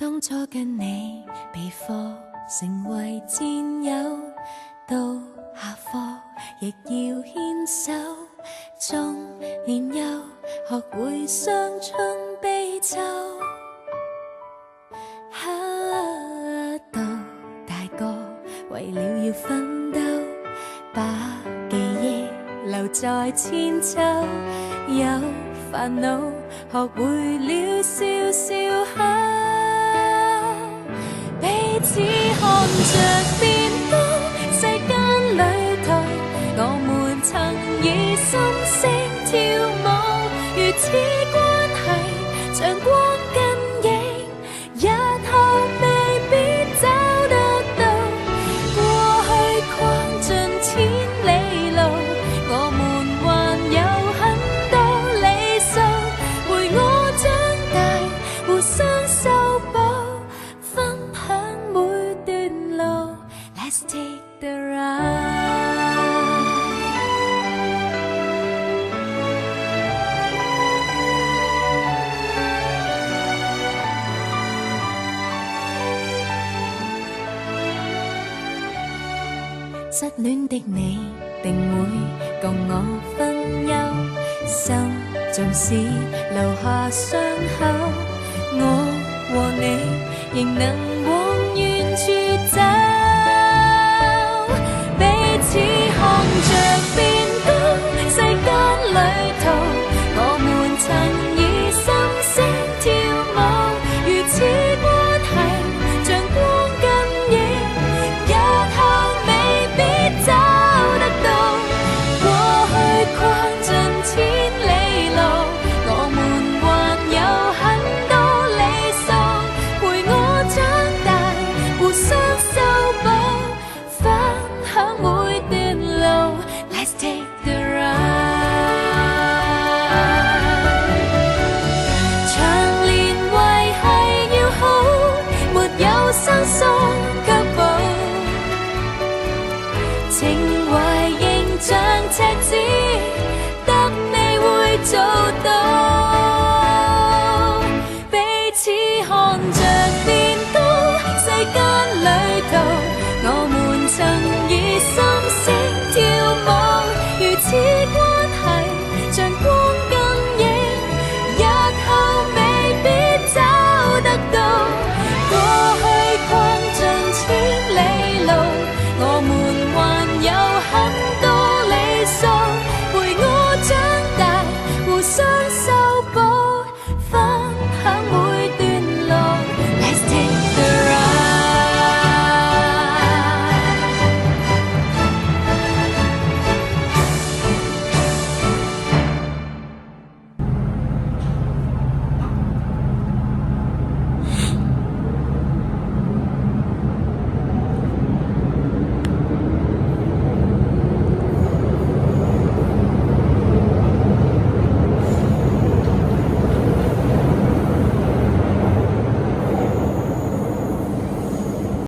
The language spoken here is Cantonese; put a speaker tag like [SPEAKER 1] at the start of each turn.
[SPEAKER 1] 當初跟你被課成為戰友，到下課亦要牽手，縱年幼學會傷春悲秋。到大個為了要奮鬥，把記憶留在千秋，有煩惱學會了笑笑口。彼此看着變高，世間旅途，我們曾以心聲跳舞，如此關係像光跟影，日後未必找得到。過去逛盡千里路，我們還有很多里數，陪我長大，互相修補，分享每段路。Let's take the ride。失戀的你定會共我分憂，心縱使留下傷口，我和你仍能往遠處走。彼此看着變高，世間旅途，我們曾以心聲跳舞，如此關係像光跟影，日後未必找得到。過去逛盡千里路，我們還有很多里數，陪我長大，互相修補，分享每段路。Let's take the ride。 長年維繫要好，沒有生疏。